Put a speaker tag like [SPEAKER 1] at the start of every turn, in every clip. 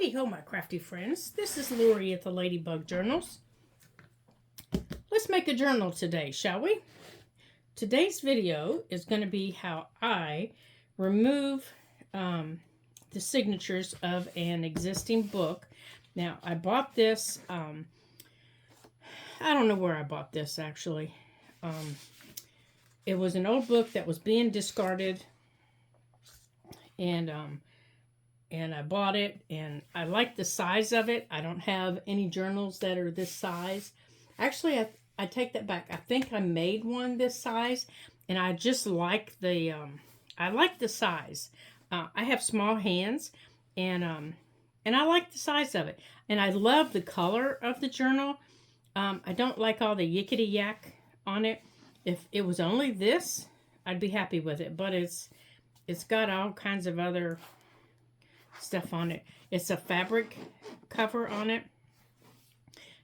[SPEAKER 1] Hey ho, my crafty friends. This is Lori at the Ladybug Journals. Let's make a journal today, shall we? Today's video is going to be how I remove the signatures of an existing book. Now, I bought this, I don't know where I bought this actually. It was an old book that was being discarded, and I bought it, and I like the size of it. I don't have any journals that are this size. Actually, I take that back. I think I made one this size, and I just like the, I like the size. I have small hands, and I like the size of it. And I love the color of the journal. I don't like all the yickety yak on it. If it was only this, I'd be happy with it. But it's got all kinds of other stuff on it. It's a fabric cover on it,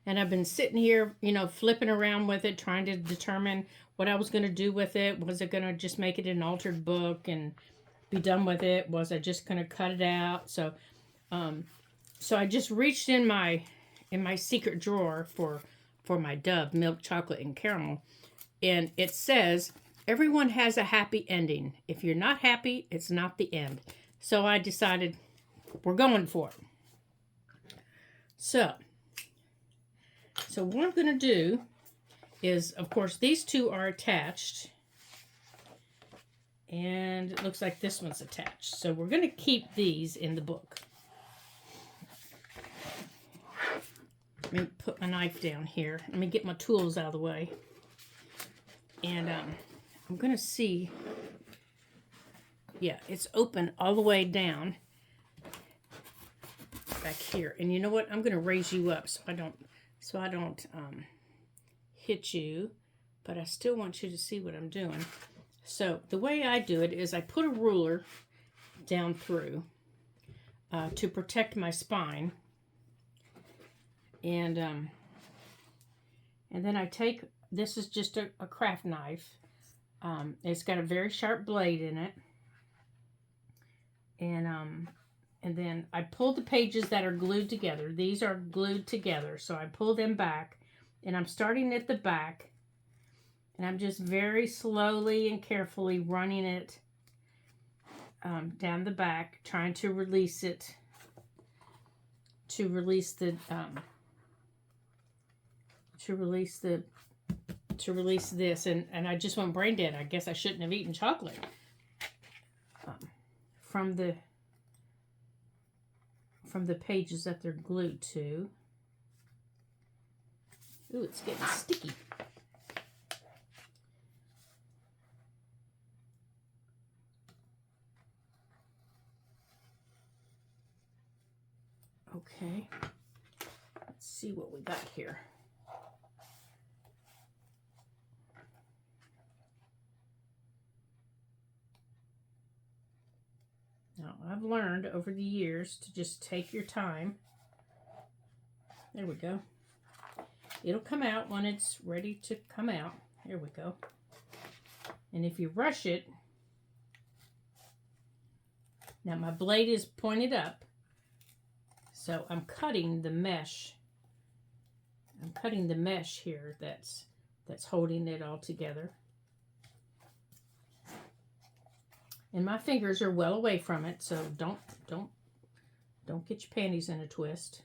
[SPEAKER 1] and I've been sitting here, flipping around with it, trying to determine what I was going to do with it. Was it going to just make it an altered book and be done with it? Was I just going to cut it out? So I just reached in my secret drawer for my Dove milk chocolate and caramel, and it says everyone has a happy ending. If you're not happy, it's not the end. So I decided we're going for it. So what I'm going to do is, of course, these two are attached. And it looks like this one's attached. So we're going to keep these in the book. Let me put my knife down here. Let me get my tools out of the way. And I'm going to see. Yeah, it's open all the way down back here. And you know what? I'm going to raise you up so I don't hit you, but I still want you to see what I'm doing. So the way I do it is I put a ruler down through to protect my spine, and then I take, this is just a craft knife. It's got a very sharp blade in it, and then I pull the pages that are glued together. These are glued together, so I pull them back, and I'm starting at the back, and I'm just very slowly and carefully running it down the back, trying to release it, to release this, and I just went brain dead. I guess I shouldn't have eaten chocolate from the pages that they're glued to. Ooh, it's getting sticky. Okay, let's see what we got here. Now, I've learned over the years to just take your time. There we go. It'll come out when it's ready to come out. There we go. And if you rush it, now my blade is pointed up, so I'm cutting the mesh. I'm cutting the mesh here that's holding it all together. And my fingers are well away from it, so don't get your panties in a twist.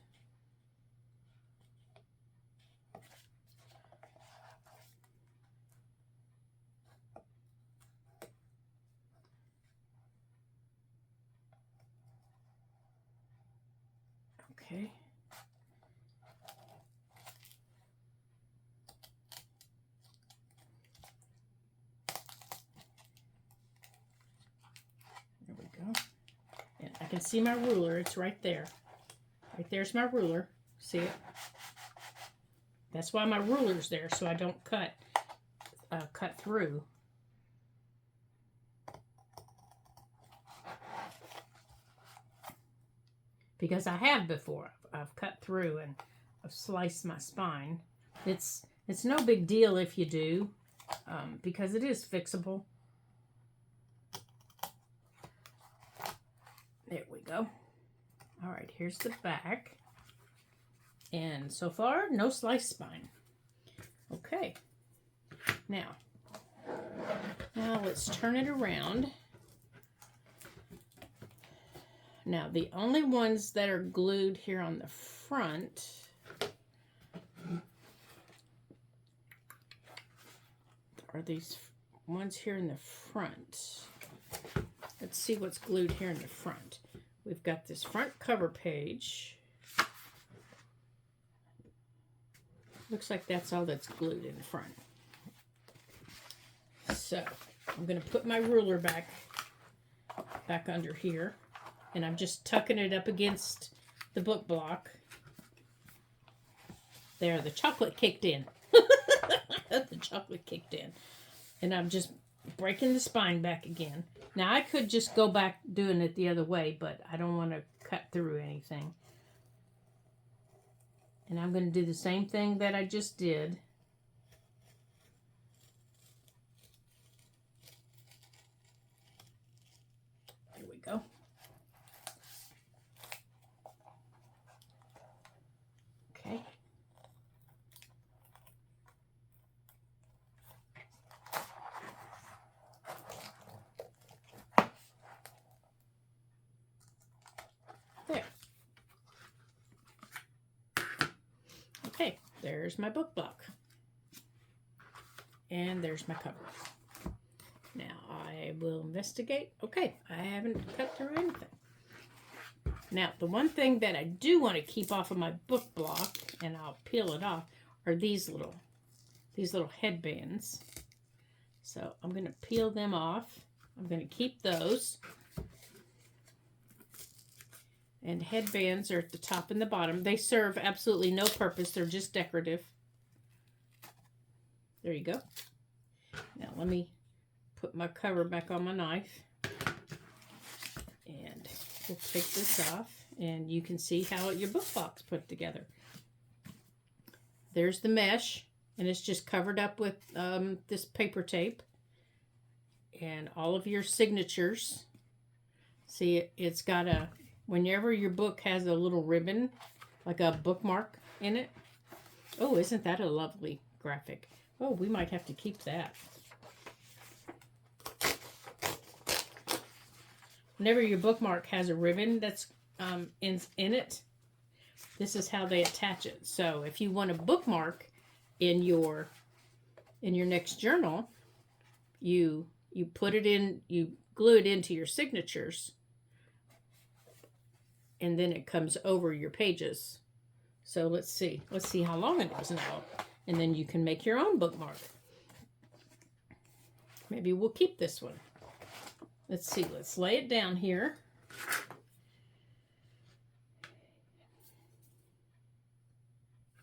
[SPEAKER 1] Okay. There we go. And I can see my ruler. It's right there. Right there's my ruler. See it? That's why my ruler's there, so I don't cut through. Because I have before. I've cut through and I've sliced my spine. It's no big deal if you do, because it is fixable. There we go. All right, here's the back. And so far, no slice spine. Okay. Now let's turn it around. Now, the only ones that are glued here on the front are these ones here in the front. Let's see what's glued here in the front. We've got this front cover page. Looks like that's all that's glued in the front. So, I'm going to put my ruler back under here. And I'm just tucking it up against the book block. There, the chocolate kicked in. The chocolate kicked in. And I'm just breaking the spine back again. Now, I could just go back doing it the other way, but I don't want to cut through anything. And I'm going to do the same thing that I just did. There we go. Okay. There. Okay, there's my book block. And there's my cover. Now I will investigate. Okay, I haven't cut through anything. Now, the one thing that I do want to keep off of my book block, and I'll peel it off, are these little headbands. So I'm going to peel them off. I'm going to keep those. And headbands are at the top and the bottom. They serve absolutely no purpose. They're just decorative. There you go. Now let me put my cover back on my knife. And we'll take this off. And you can see how your book block's put together. There's the mesh. And it's just covered up with this paper tape. And all of your signatures. See, it's got a... Whenever your book has a little ribbon, like a bookmark in it. Oh, isn't that a lovely graphic? Oh, we might have to keep that. Whenever your bookmark has a ribbon that's in it, this is how they attach it. So if you want a bookmark in your next journal, you put it in, you glue it into your signatures. And then it comes over your pages. So let's see how long it is now. And then you can make your own bookmark. Maybe we'll keep this one. Let's see, let's lay it down here.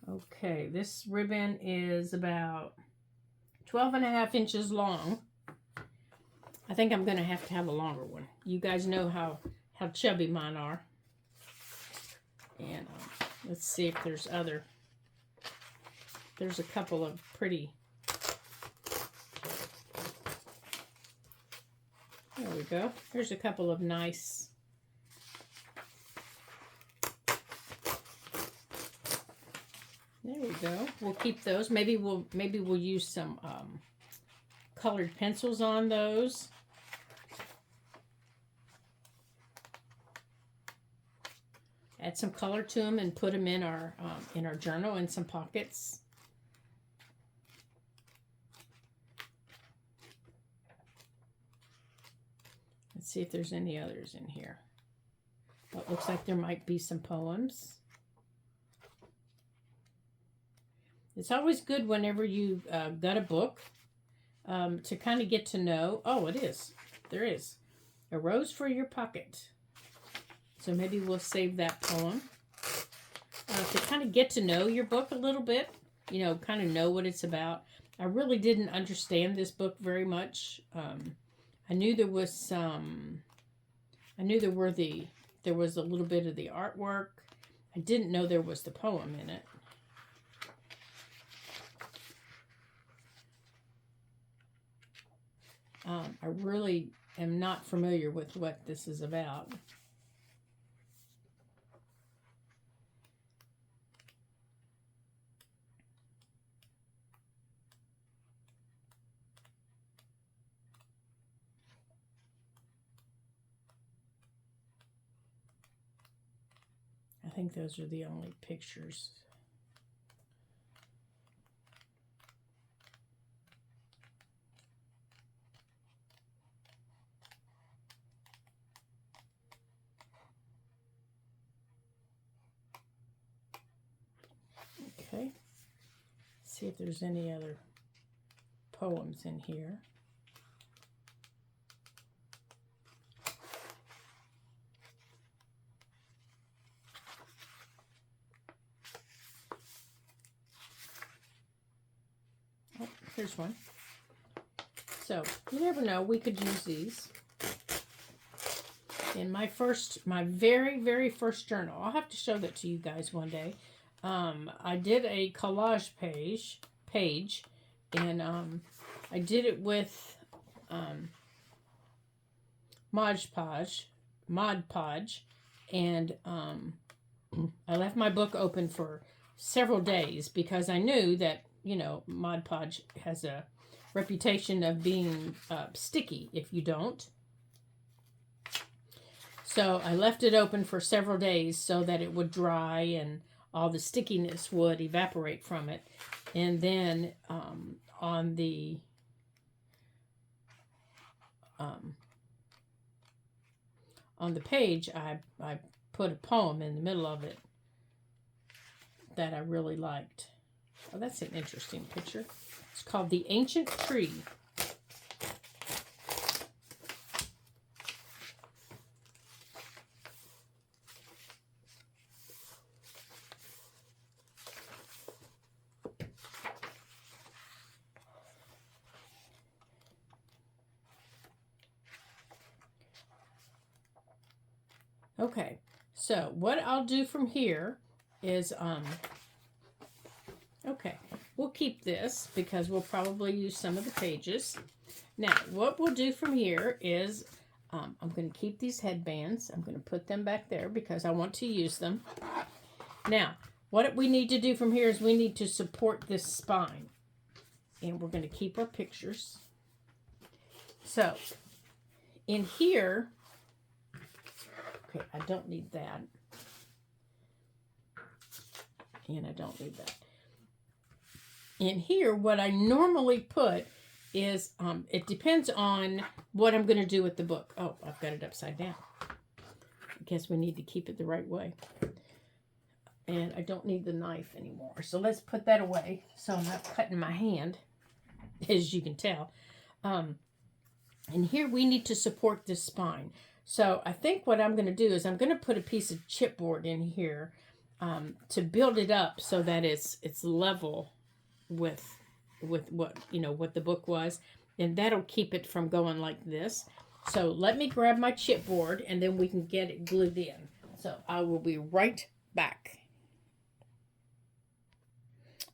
[SPEAKER 1] Okay, this ribbon is about 12.5 inches long. I think I'm going to have a longer one. You guys know how chubby mine are. And let's see if there's there's a couple of pretty, there we go. There's a couple of nice, there we go. We'll keep those. Maybe we'll use some colored pencils on those. Add some color to them and put them in our journal in some pockets. Let's see if there's any others in here. Well, it looks like there might be some poems. It's always good whenever you got a book to kind of get to know. Oh, it is. There is. A rose for your pocket. So maybe we'll save that poem to kind of get to know your book a little bit, you know, kind of know what it's about. I really didn't understand this book very much. I knew there was some, there was a little bit of the artwork. I didn't know there was the poem in it. I really am not familiar with what this is about. think those are the only pictures. Okay. See if there's any other poems in here. Oh, here's one. So you never know, we could use these. In my very first journal, I'll have to show that to you guys one day. I did a collage page, and I did it with Mod Podge, and I left my book open for several days because I knew that, you know, Mod Podge has a reputation of being sticky if you don't. So I left it open for several days so that it would dry and all the stickiness would evaporate from it. And then on the page, I put a poem in the middle of it that I really liked. Oh, that's an interesting picture. It's called The Ancient Tree. Okay, so what I'll do from here is, okay, we'll keep this because we'll probably use some of the pages. Now, what we'll do from here is, I'm going to keep these headbands. I'm going to put them back there because I want to use them. Now, what we need to do from here is we need to support this spine. And we're going to keep our pictures. So, in here, okay, I don't need that. And I don't need that. In here, what I normally put is, it depends on what I'm going to do with the book. Oh, I've got it upside down. I guess we need to keep it the right way. And I don't need the knife anymore. So let's put that away so I'm not cutting my hand, as you can tell. And here we need to support this spine. So I think what I'm going to do is I'm going to put a piece of chipboard in here to build it up so that it's level with what, you know, what the book was, and that'll keep it from going like this. So let me grab my chipboard and then we can get it glued in. So I will be right back.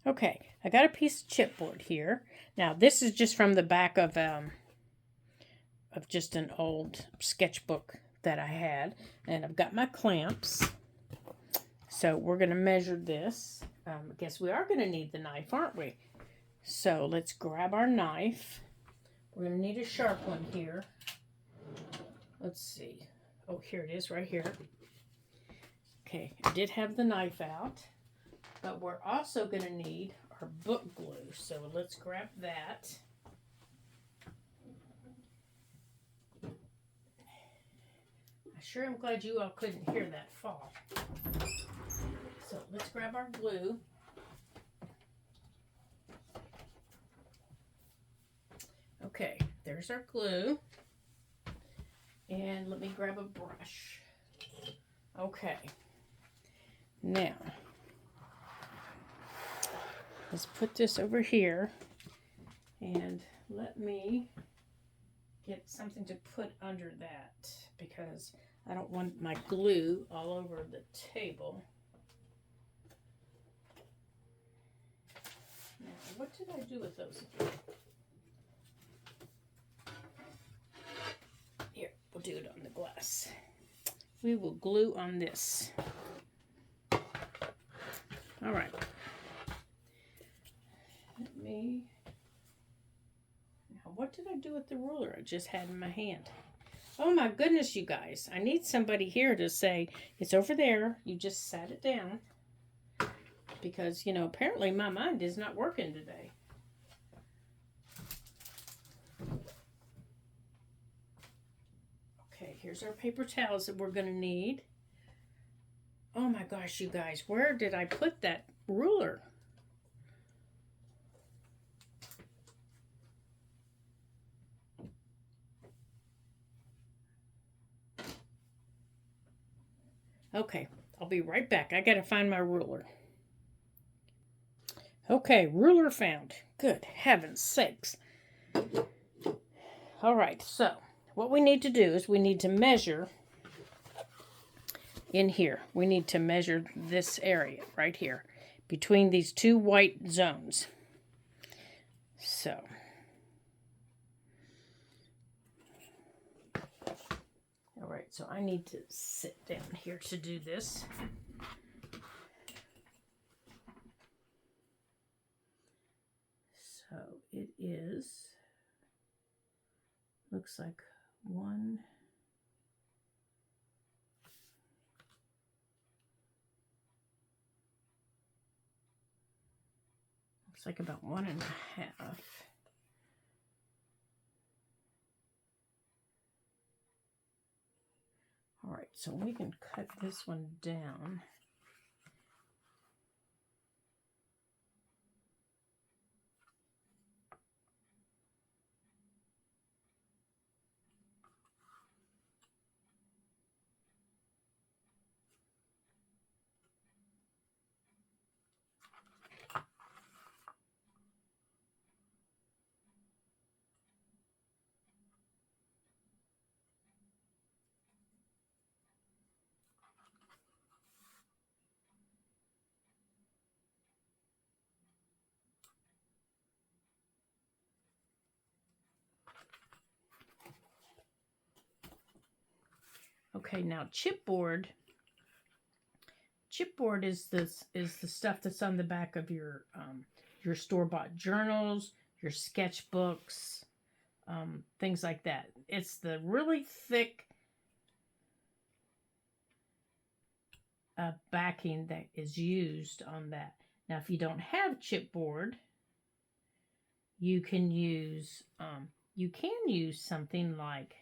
[SPEAKER 1] Okay, I got a piece of chipboard here. Now this is just from the back of just an old sketchbook that I had, and I've got my clamps. So we're going to measure this. I guess we are going to need the knife, aren't we? So let's grab our knife. We're going to need a sharp one here. Let's see. Oh, here it is right here. Okay, I did have the knife out, but we're also going to need our book glue. So let's grab that. I sure am glad you all couldn't hear that fall. So let's grab our glue. Okay, there's our glue. And let me grab a brush. Okay. Now, let's put this over here. And let me get something to put under that because I don't want my glue all over the table. Now, what did I do with those? Here, we'll do it on the glass. We will glue on this. All right. Let me... Now, what did I do with the ruler I just had in my hand? Oh my goodness, you guys. I need somebody here to say, it's over there. You just sat it down. Because, you know, apparently my mind is not working today. Okay, here's our paper towels that we're going to need. Oh my gosh, you guys, where did I put that ruler? Okay, I'll be right back. I got to find my ruler. Okay, ruler found. Good heavens sakes. All right, so what we need to do is we need to measure in here. We need to measure this area right here between these two white zones. So, all right, so I need to sit down here to do this. So it is, looks like one, looks like about 1.5. All right, so we can cut this one down. Okay, now chipboard. Chipboard is the stuff that's on the back of your store-bought journals, your sketchbooks, things like that. It's the really thick backing that is used on that. Now, if you don't have chipboard, you can use something like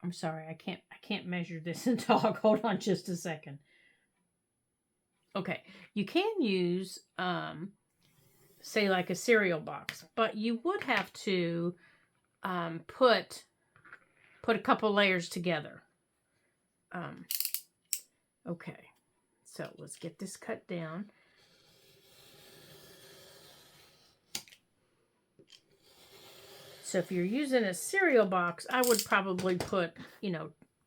[SPEAKER 1] I'm sorry, I can't measure this and talk. Hold on just a second. Okay, you can use say like a cereal box, but you would have to put a couple layers together. Okay, so let's get this cut down. So if you're using a cereal box, I would probably put,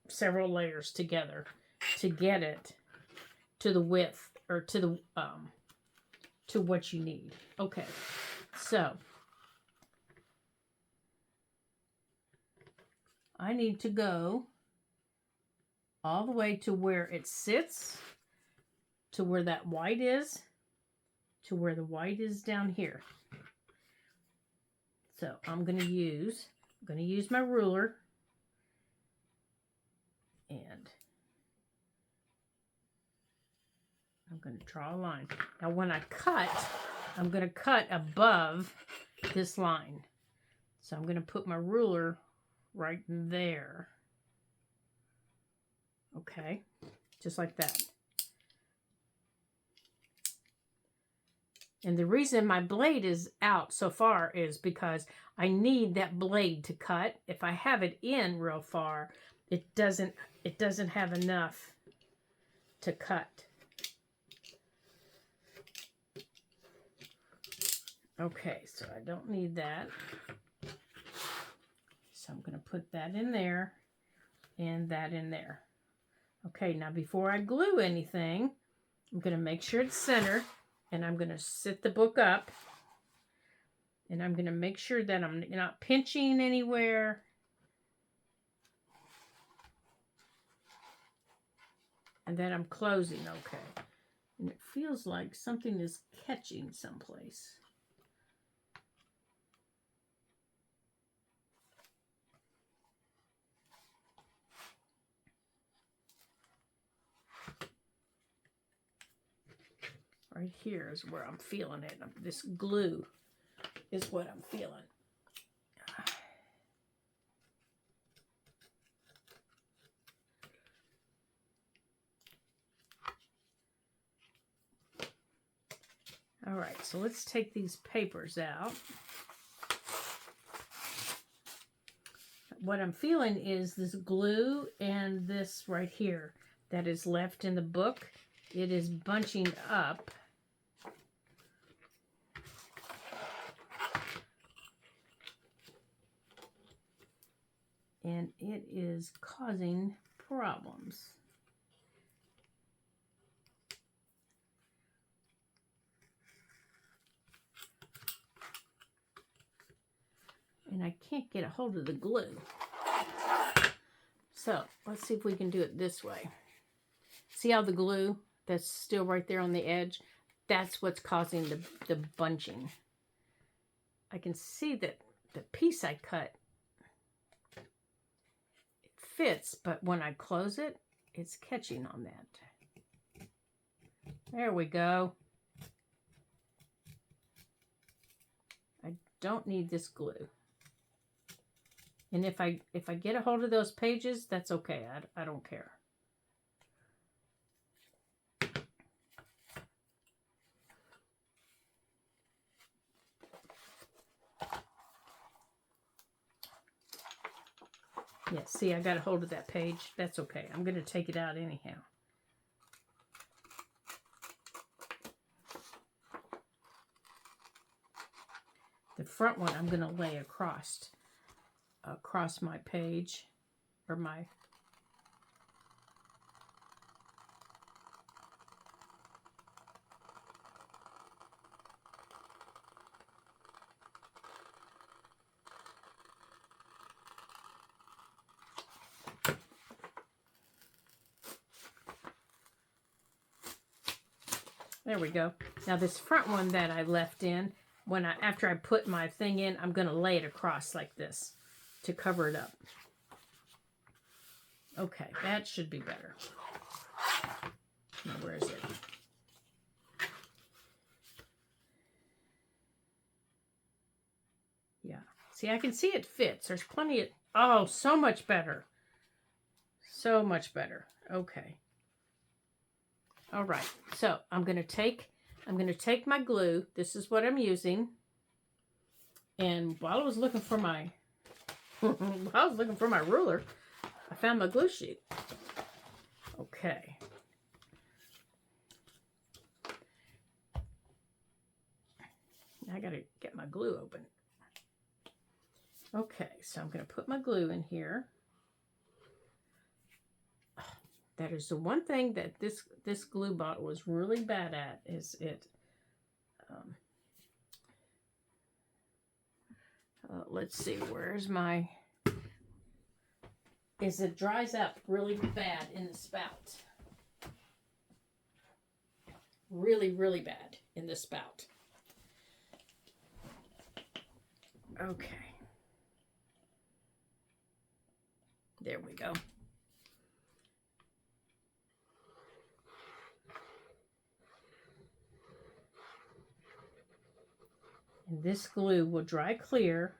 [SPEAKER 1] several layers together to get it to the width or to the to what you need. Okay, so I need to go all the way to where it sits, to where that white is, to where the white is down here. So I'm going to use my ruler, and I'm going to draw a line. Now when I cut, I'm going to cut above this line. So I'm going to put my ruler right there. Okay, just like that. And the reason my blade is out so far is because I need that blade to cut. If I have it in real far, it doesn't have enough to cut. Okay, so I don't need that. So I'm going to put that in there and that in there. Okay, now before I glue anything, I'm going to make sure it's centered, and I'm going to sit the book up, and I'm going to make sure that I'm not pinching anywhere. And then I'm closing, okay. And it feels like something is catching someplace. Right here is where I'm feeling it. This glue is what I'm feeling. All right, so let's take these papers out. What I'm feeling is this glue and this right here that is left in the book. It is bunching up. And it is causing problems. And I can't get a hold of the glue. So let's see if we can do it this way. See how the glue that's still right there on the edge? That's what's causing the bunching. I can see that the piece I cut, it fits, but when I close it, it's catching on that. There we go. I don't need this glue. And if I get a hold of those pages, that's okay. I don't care. Yeah, see, I got a hold of that page. That's okay. I'm going to take it out anyhow. The front one I'm going to lay across my page, or my there we go. Now this front one that I left in, after I put my thing in, I'm going to lay it across like this to cover it up. Okay, that should be better. Now, where is it? Yeah. See, I can see it fits. There's plenty of... Oh, so much better. So much better. Okay. All right. So I'm going to take my glue. This is what I'm using. And while I was looking for my ruler, I found my glue sheet. Okay. Now I got to get my glue open. Okay, so I'm going to put my glue in here. That is the one thing that this glue bottle was really bad at, is it. Let's see, where's my... It dries up really bad in the spout. Really, really bad in the spout. Okay. There we go. And this glue will dry clear.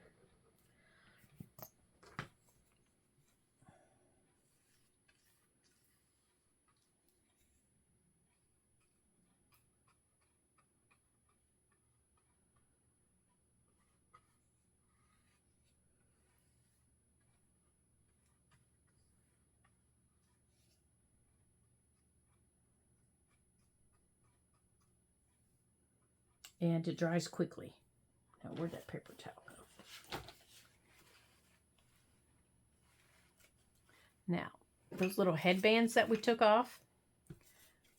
[SPEAKER 1] And it dries quickly. Now, where'd that paper towel go? Now, those little headbands that we took off,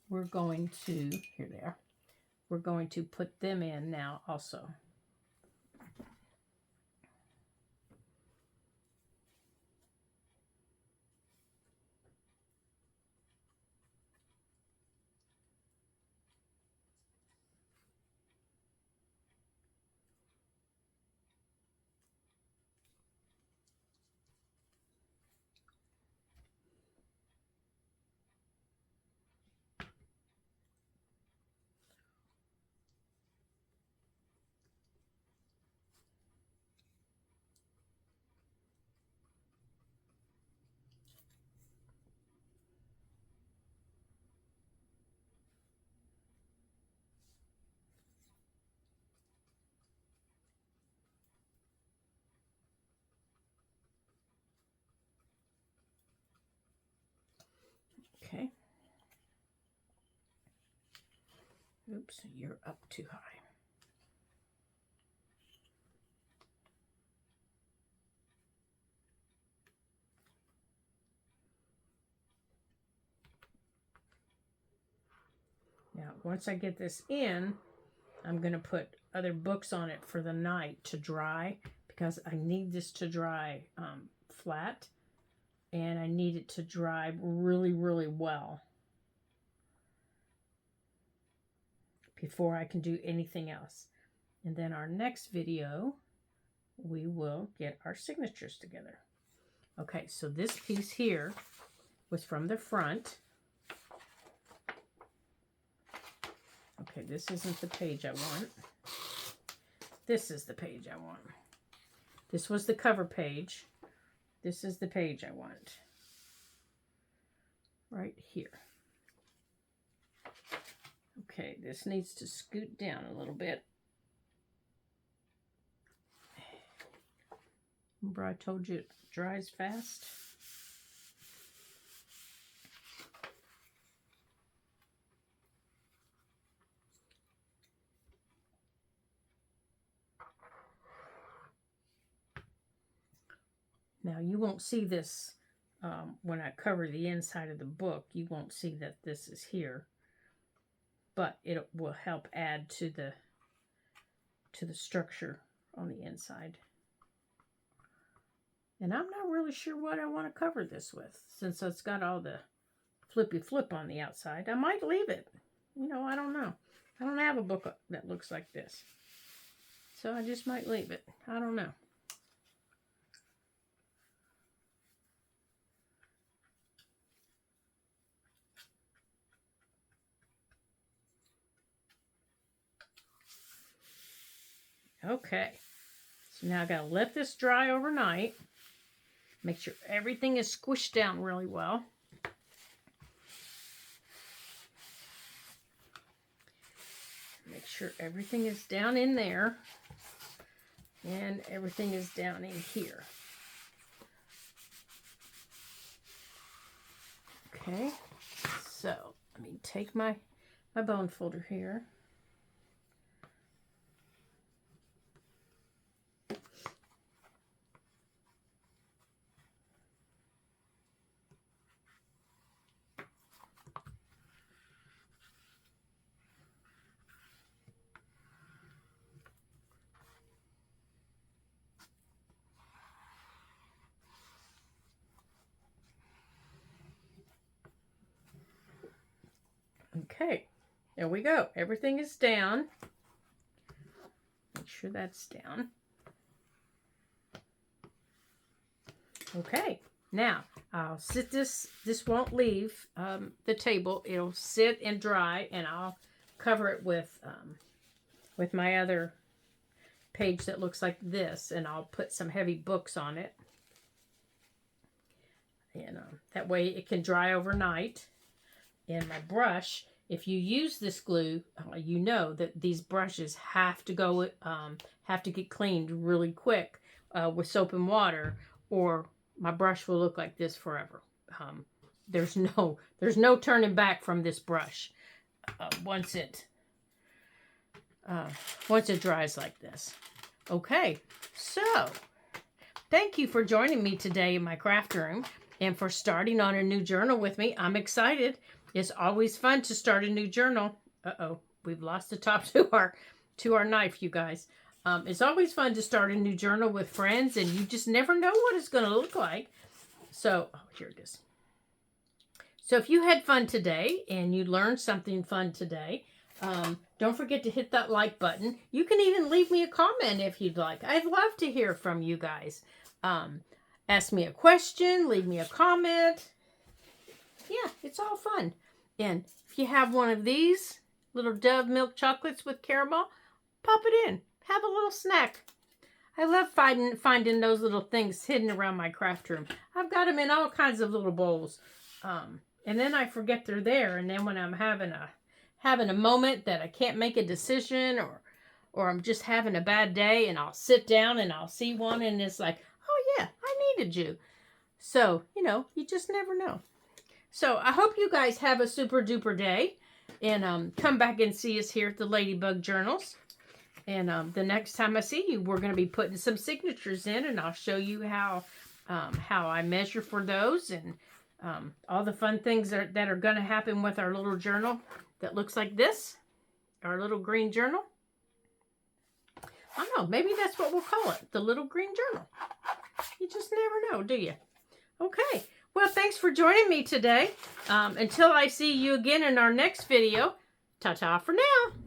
[SPEAKER 1] we're going to, here they are, we're going to put them in now also. Okay. Oops, you're up too high. Now, once I get this in, I'm going to put other books on it for the night to dry, because I need this to dry flat, and I need it to dry really, really well before I can do anything else. And then our next video, we will get our signatures together. Okay, so this piece here was from the front. Okay, this isn't the page I want. This is the page I want. This was the cover page. This is the page I want. Right here. Okay, this needs to scoot down a little bit. Remember I told you it dries fast? Now, you won't see this when I cover the inside of the book. You won't see that this is here, but it will help add to the structure on the inside. And I'm not really sure what I want to cover this with, since it's got all the flippy flip on the outside. I might leave it. You know, I don't know. I don't have a book that looks like this, so I just might leave it. I don't know. Okay, so now I gotta let this dry overnight. Make sure everything is squished down really well. Make sure everything is down in there. And everything is down in here. Okay, so let me take my bone folder here. Okay, there we go. Everything is down. Make sure that's down. Okay, now I'll sit this. This won't leave the table. It'll sit and dry, and I'll cover it with my other page that looks like this, and I'll put some heavy books on it. And that way it can dry overnight. And my brush, if you use this glue, you know that these brushes have to go, have to get cleaned really quick with soap and water, or my brush will look like this forever. There's no turning back from this brush once it dries like this. Okay, so thank you for joining me today in my craft room and for starting on a new journal with me. I'm excited. It's always fun to start a new journal. Uh-oh, we've lost the top to our knife, you guys. It's always fun to start a new journal with friends, and you just never know what it's going to look like. So, oh, here it is. So if you had fun today and you learned something fun today, don't forget to hit that like button. You can even leave me a comment if you'd like. I'd love to hear from you guys. Ask me a question, leave me a comment. Yeah, it's all fun. And if you have one of these little Dove milk chocolates with caramel, pop it in. Have a little snack. I love finding those little things hidden around my craft room. I've got them in all kinds of little bowls. And then I forget they're there. And then when I'm having a moment that I can't make a decision, or I'm just having a bad day, and I'll sit down and I'll see one, and it's like, oh yeah, I needed you. So, you know, you just never know. So I hope you guys have a super duper day. And come back and see us here at the Ladybug Journals. And the next time I see you, we're going to be putting some signatures in, and I'll show you how I measure for those, and all the fun things that are going to happen with our little journal that looks like this, our little green journal. I don't know, maybe that's what we'll call it, the little green journal. You just never know, do you? Okay, well, thanks for joining me today. Until I see you again in our next video, ta-ta for now.